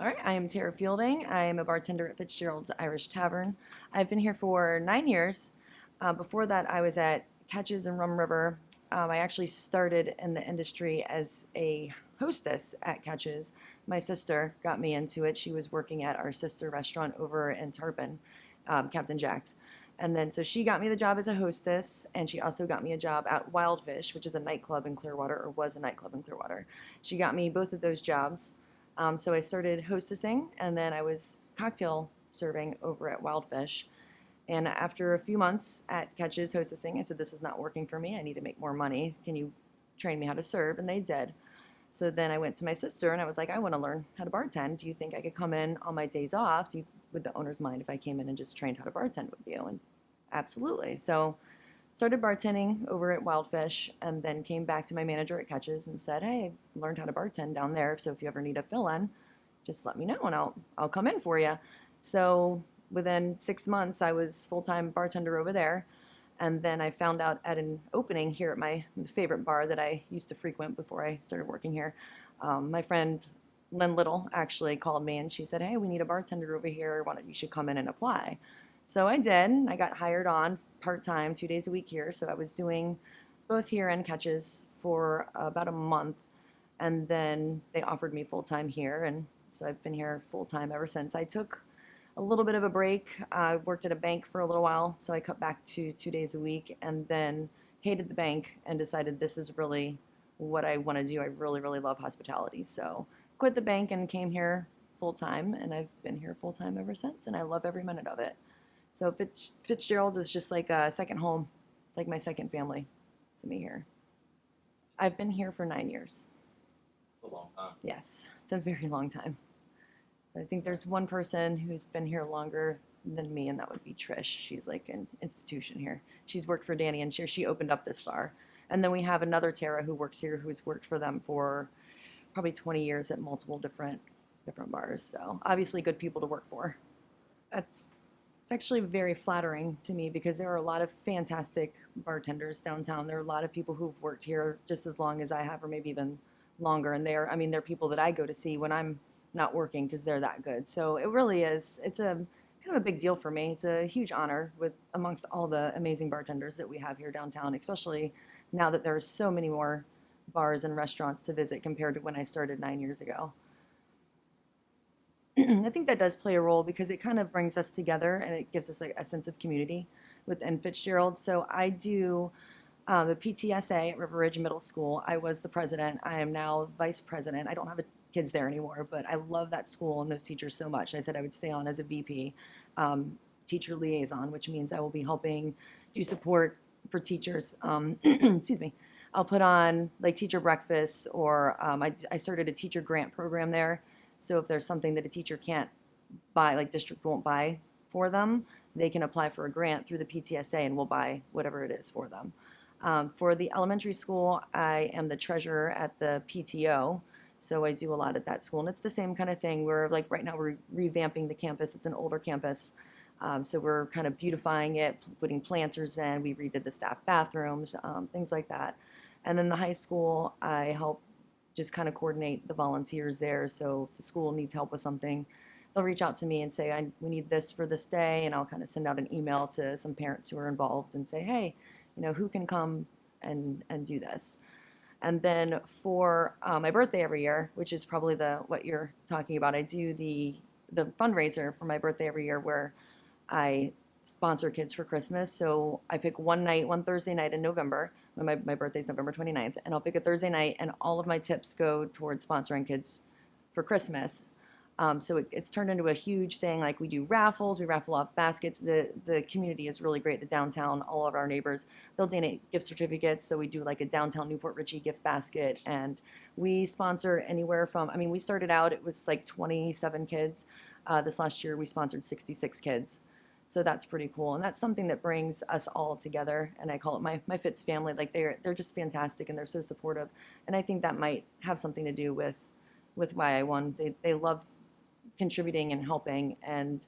All right, I am Tara Fielding. I am a bartender at Fitzgerald's Irish Tavern. I've been here for 9 years. Before that, I was at Catches and Rum River. I actually started in the industry as a hostess at Catches. My sister got me into it. She was working at our sister restaurant over in Tarpon, Captain Jack's. And then so she got me the job as a hostess, and she also got me a job at Wildfish, which is a nightclub in Clearwater, or was a nightclub in Clearwater. She got me both of those jobs. So I started hostessing, and then I was cocktail serving over at Wildfish. And after a few months at Catches hostessing, I said, "This is not working for me. I need to make more money. Can you train me how to serve?" And they did. So then I went to my sister and I was like, "I want to learn how to bartend. Do you think I could come in on my days off? Would the owners mind if I came in and just trained how to bartend with you?" And absolutely. So started bartending over at Wildfish, and then came back to my manager at Catches and said, "Hey, I learned how to bartend down there. So if you ever need a fill-in, just let me know and I'll come in for you." So within 6 months, I was full-time bartender over there. And then I found out at an opening here at my favorite bar that I used to frequent before I started working here. My friend Lynn Little actually called me and she said, "Hey, we need a bartender over here. Why don't you should come in and apply?" So I did. I got hired on part-time, 2 days a week here. So I was doing both here and Catches for about a month. And then they offered me full-time here. And so I've been here full-time ever since. I took a little bit of a break. I worked at a bank for a little while, so I cut back to 2 days a week, and then hated the bank and decided this is really what I want to do. I really, really love hospitality. So quit the bank and came here full time, and I've been here full time ever since, and I love every minute of it. So Fitzgerald's is just like a second home. It's like my second family to me here. I've been here for 9 years. It's a long time. Yes, it's a very long time. I think there's one person who's been here longer than me, and that would be Trish. She's like an institution here. She's worked for Danny and she opened up this bar. And then we have another Tara who works here who's worked for them for probably 20 years at multiple different bars. So obviously good people to work for. That's it's actually very flattering to me because there are a lot of fantastic bartenders downtown. There are a lot of people who've worked here just as long as I have, or maybe even longer. And they're people that I go to see when I'm not working because they're that good. So it really is. It's a kind of a big deal for me. It's a huge honor with amongst all the amazing bartenders that we have here downtown, especially now that there are so many more bars and restaurants to visit compared to when I started 9 years ago. I think that does play a role because it kind of brings us together and it gives us a sense of community within Fitzgerald. So I do the PTSA at River Ridge Middle School. I was the president. I am now vice president. I don't have kids there anymore, but I love that school and those teachers so much. I said I would stay on as a VP, teacher liaison, which means I will be helping do support for teachers. Excuse me. I'll put on like teacher breakfasts, or I started a teacher grant program there. So if there's something that a teacher can't buy, like district won't buy for them, they can apply for a grant through the PTSA and we'll buy whatever it is for them. For the elementary school, I am the treasurer at the PTO. So I do a lot at that school, and it's the same kind of thing. We're like right now we're revamping the campus. It's an older campus, so we're kind of beautifying it, putting planters in. We redid the staff bathrooms, things like that. And then the high school, I help just kind of coordinate the volunteers there. So if the school needs help with something, they'll reach out to me and say, "We need this for this day," and I'll kind of send out an email to some parents who are involved and say, "Hey, who can come and do this?" And then for my birthday every year, which is probably what you're talking about, I do the fundraiser for my birthday every year where I sponsor kids for Christmas. So I pick one Thursday night in November, when my birthday is November 29th, and I'll pick a Thursday night, and all of my tips go towards sponsoring kids for Christmas. So it's turned into a huge thing. Like we do raffles, we raffle off baskets. The community is really great. The downtown, all of our neighbors, they'll donate gift certificates. So we do like a downtown Newport Richey gift basket, and we sponsor anywhere from. We started out, it was like 27 kids. This last year we sponsored 66 kids. So that's pretty cool, and that's something that brings us all together. And I call it my Fitz family. Like they're just fantastic, and they're so supportive. And I think that might have something to do with why I won. They love contributing and helping and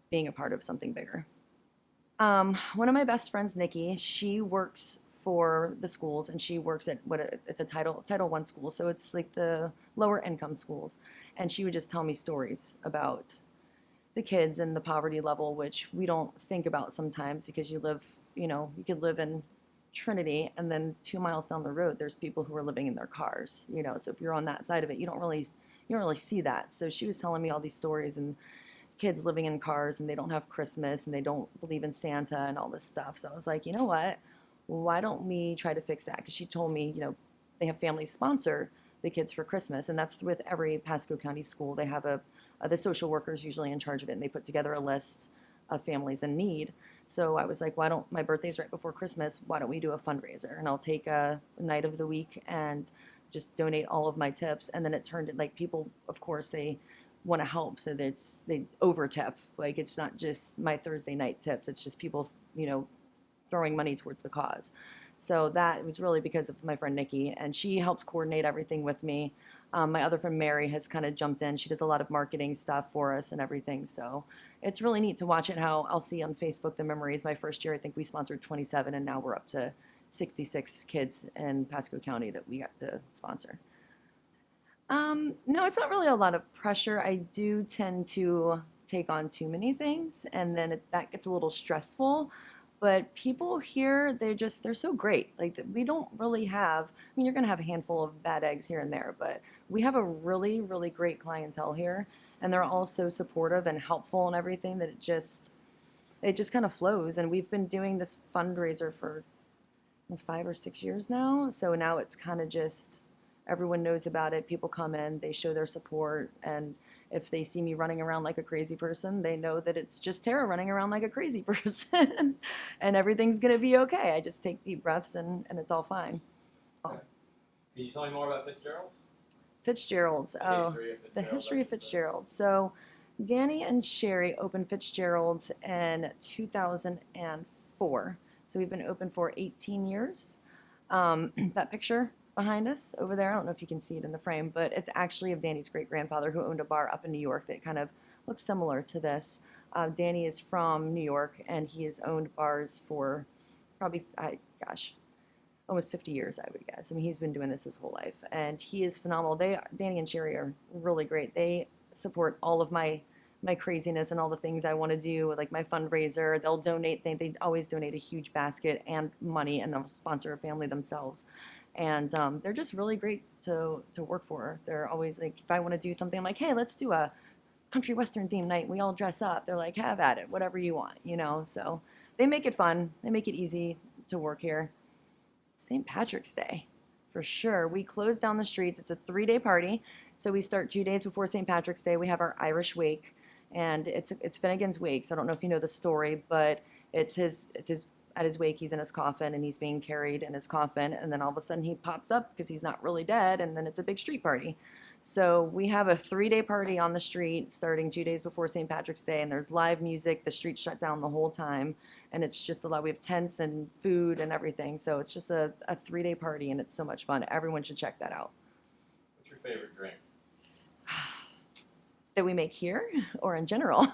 being a part of something bigger. One of my best friends, Nikki, she works for the schools, and she works at it's a Title I school, so it's like the lower income schools. and she would just tell me stories about the kids and the poverty level, which we don't think about sometimes because you live, you could live in Trinity and then 2 miles down the road, there's people who are living in their cars, so if you're on that side of it, you don't really see that. So she was telling me all these stories and kids living in cars and they don't have Christmas and they don't believe in Santa and all this stuff. So I was like, you know what? Why don't we try to fix that? Because she told me, they have families sponsor the kids for Christmas, and that's with every Pasco County school. They have the social workers usually in charge of it, and they put together a list of families in need. So I was like, my birthday's right before Christmas, why don't we do a fundraiser? And I'll take a night of the week and just donate all of my tips. And then it turned into, like, people, of course, they want to help, so that they over tip. Like, it's not just my Thursday night tips, it's just people, throwing money towards the cause. So that was really because of my friend Nikki, and she helps coordinate everything with me. My other friend Mary has kind of jumped in. She does a lot of marketing stuff for us and everything. So it's really neat to watch it, how I'll see on Facebook the memories. My first year, I think we sponsored 27, and now we're up to 66 kids in Pasco County that we got to sponsor. No, it's not really a lot of pressure. I do tend to take on too many things, and then that gets a little stressful. But people here, they're so great. Like, we don't really have, you're going to have a handful of bad eggs here and there, but we have a really, really great clientele here. And they're all so supportive and helpful and everything that it just kind of flows. And we've been doing this fundraiser for 5 or 6 years now. So now it's kind of just, everyone knows about it. People come in, they show their support, and if they see me running around like a crazy person, they know that it's just Tara running around like a crazy person and everything's going to be okay. I just take deep breaths and it's all fine. Okay. Can you tell me more about Fitzgerald's? Fitzgerald's. The history of Fitzgerald. So Danny and Sherry opened Fitzgerald's in 2004. So we've been open for 18 years. That picture behind us over there, I don't know if you can see it in the frame, but it's actually of Danny's great-grandfather, who owned a bar up in New York that kind of looks similar to this. Danny is from New York, and he has owned bars for probably, almost 50 years, I would guess. He's been doing this his whole life, and he is phenomenal. Danny and Sherry are really great. They support all of my craziness and all the things I want to do, like my fundraiser. They'll donate. They always donate a huge basket and money, and they'll sponsor a family themselves. And they're just really great to work for. They're always like, if I want to do something, I'm like, hey, let's do a country western theme night. We all dress up. They're like, have at it, whatever you want, So they make it fun. They make it easy to work here. St. Patrick's Day, for sure. We close down the streets. It's a 3-day party. So we start 2 days before St. Patrick's Day. We have our Irish wake, and it's Finnegan's wake. So I don't know if you know the story, but it's his at his wake, he's in his coffin, and he's being carried in his coffin, and then all of a sudden he pops up because he's not really dead, and then it's a big street party. So we have a 3-day party on the street starting 2 days before St. Patrick's Day, and there's live music. The street's shut down the whole time, and it's just a lot. We have tents and food and everything, so it's just a 3-day party, and it's so much fun. Everyone should check that out. What's your favorite drink? That we make here or in general?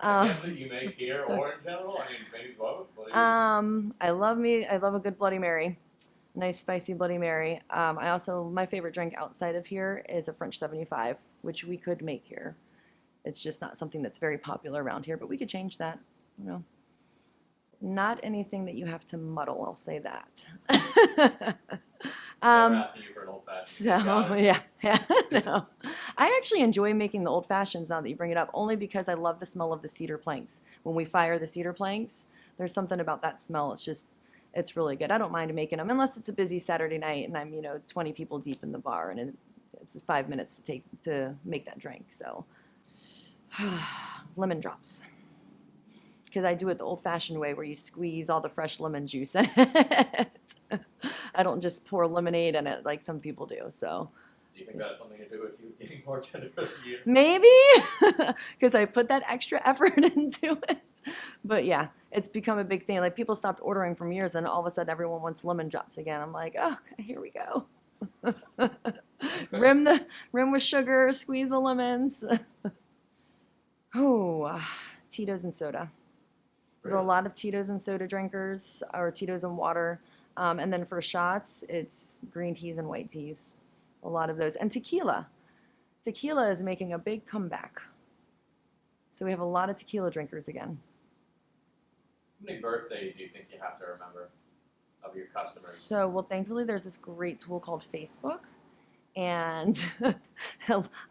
I guess that you make here or in general? Maybe both? I love a good Bloody Mary. Nice spicy Bloody Mary. My favorite drink outside of here is a French 75, which we could make here. It's just not something that's very popular around here, but we could change that, Not anything that you have to muddle, I'll say that. I'm asking you for an old-fashioned. So, yeah, no. I actually enjoy making the old fashions now that you bring it up, only because I love the smell of the cedar planks. When we fire the cedar planks, there's something about that smell. It's really good. I don't mind making them, unless it's a busy Saturday night and I'm, 20 people deep in the bar, and it's 5 minutes to make that drink. So, lemon drops. Because I do it the old-fashioned way, where you squeeze all the fresh lemon juice in it. I don't just pour lemonade in it like some people do. So, do you think that has something to do with you getting bartender of the year? Maybe, because I put that extra effort into it. But yeah, it's become a big thing. Like, people stopped ordering from years, and all of a sudden everyone wants lemon drops again. I'm like, oh, here we go. Okay. Rim with sugar, squeeze the lemons. Tito's and soda. There's a lot of Tito's and soda drinkers, or Tito's and water. And then for shots, it's green teas and white teas. A lot of those. And tequila. Tequila is making a big comeback. So we have a lot of tequila drinkers again. How many birthdays do you think you have to remember of your customers? So, well, thankfully, there's this great tool called Facebook. And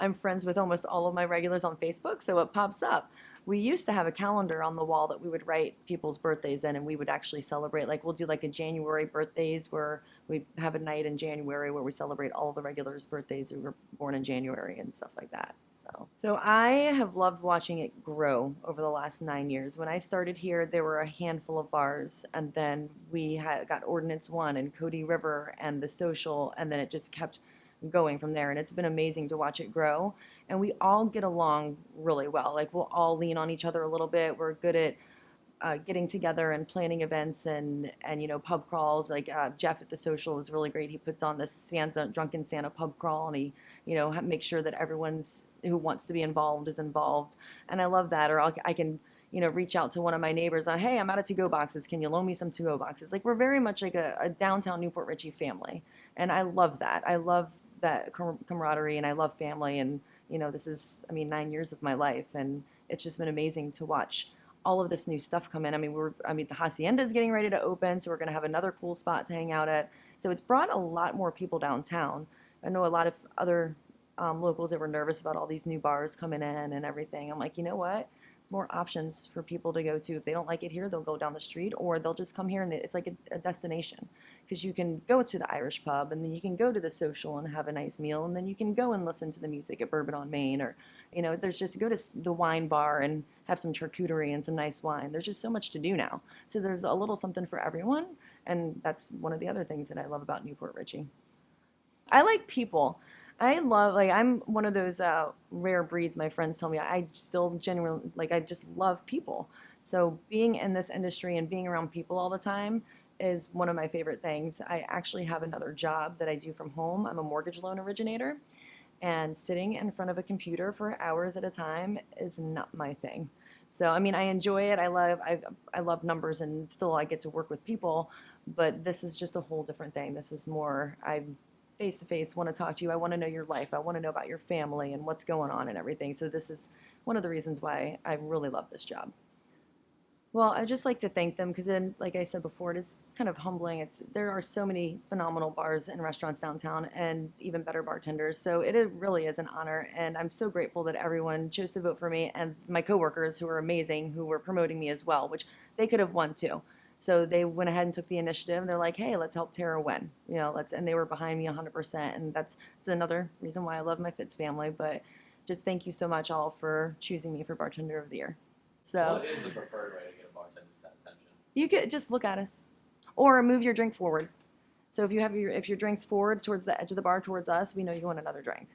I'm friends with almost all of my regulars on Facebook, so it pops up. We used to have a calendar on the wall that we would write people's birthdays in, and we would actually celebrate. Like, we'll do like a January birthdays where we have a night in January where we celebrate all of the regulars' birthdays who were born in January and stuff like that. So I have loved watching it grow over the last 9 years. When I started here, there were a handful of bars, and then we got Ordinance 1 and Cody River and The Social, and then it just kept going from there, and it's been amazing to watch it grow. And we all get along really well. Like, we'll all lean on each other a little bit. We're good at getting together and planning events and pub crawls. Like, Jeff at The Social was really great. He puts on this drunken Santa pub crawl, and he makes sure that everyone's who wants to be involved is involved. And I love that. Or I can reach out to one of my neighbors on, hey, I'm out of to-go boxes. Can you loan me some to-go boxes? Like, we're very much like a downtown Newport Richey family. And I love that. I love that camaraderie, and I love family. And, this is, 9 years of my life. And it's just been amazing to watch all of this new stuff come in. The Hacienda is getting ready to open, so we're going to have another cool spot to hang out at. So it's brought a lot more people downtown. I know a lot of other locals that were nervous about all these new bars coming in and everything. I'm like, you know what? It's more options for people to go to. If they don't like it here, they'll go down the street, or they'll just come here, and it's like a destination. Because you can go to the Irish pub, and then you can go to The Social and have a nice meal, and then you can go and listen to the music at Bourbon on Main, or there's just go to the wine bar and have some charcuterie and some nice wine. There's just so much to do now. So there's a little something for everyone, and that's one of the other things that I love about Newport Richey. I like people. I'm one of those rare breeds. My friends tell me I still genuinely, I just love people. So being in this industry and being around people all the time is one of my favorite things. I actually have another job that I do from home. I'm a mortgage loan originator, and sitting in front of a computer for hours at a time is not my thing. So, I enjoy it. I love numbers, and still I get to work with people, but this is just a whole different thing. This is more, I'm face to face, want to talk to you. I want to know your life. I want to know about your family and what's going on and everything. So this is one of the reasons why I really love this job. Well, I'd just like to thank them because then, like I said before, it is kind of humbling. There are so many phenomenal bars and restaurants downtown, and even better bartenders. So it really is an honor, and I'm so grateful that everyone chose to vote for me, and my coworkers who are amazing, who were promoting me as well, which they could have won too. So they went ahead and took the initiative, and they're like, hey, let's help Tara win. And they were behind me 100%, and that's another reason why I love my Fitz family. But just thank you so much all for choosing me for Bartender of the Year. So what is the preferred way to get a bartender's attention? You could just look at us, or move your drink forward. So if your drink's forward towards the edge of the bar towards us, we know you want another drink.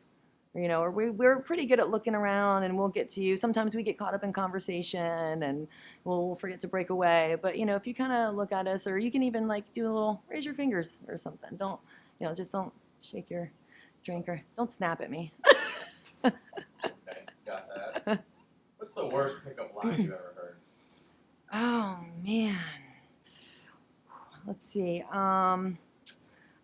Or we're pretty good at looking around, and we'll get to you. Sometimes we get caught up in conversation, and we'll forget to break away. But if you kind of look at us, or you can even do a little raise your fingers or something. Don't just don't shake your drink, or don't snap at me. Okay, got that. What's the worst pickup line you've ever heard? Oh man, let's see.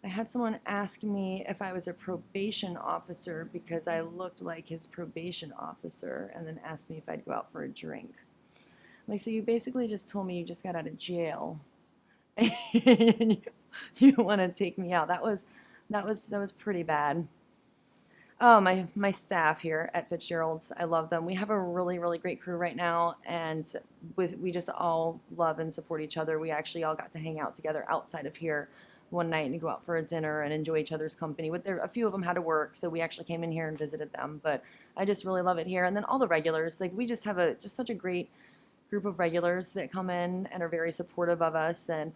I had someone ask me if I was a probation officer because I looked like his probation officer, and then asked me if I'd go out for a drink. So you basically just told me you just got out of jail, and you want to take me out. That was pretty bad. Oh, my staff here at Fitzgerald's, I love them. We have a really, really great crew right now, and we just all love and support each other. We actually all got to hang out together outside of here one night and go out for a dinner and enjoy each other's company. A few of them had to work, so we actually came in here and visited them. But I just really love it here. And then all the regulars, we just have such a great group of regulars that come in and are very supportive of us. And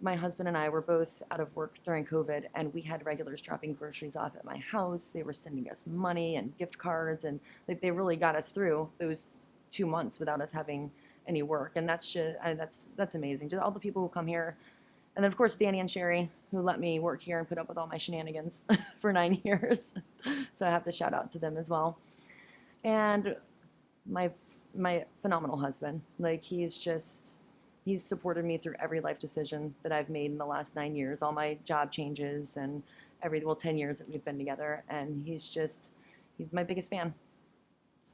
my husband and I were both out of work during COVID, and we had regulars dropping groceries off at my house. They were sending us money and gift cards, and they really got us through those 2 months without us having any work. And that's amazing. Just all the people who come here. And then, of course, Danny and Sherry, who let me work here and put up with all my shenanigans for 9 years. So I have to shout out to them as well. And my phenomenal husband. He's supported me through every life decision that I've made in the last 9 years, all my job changes and 10 years that we've been together. And he's he's my biggest fan.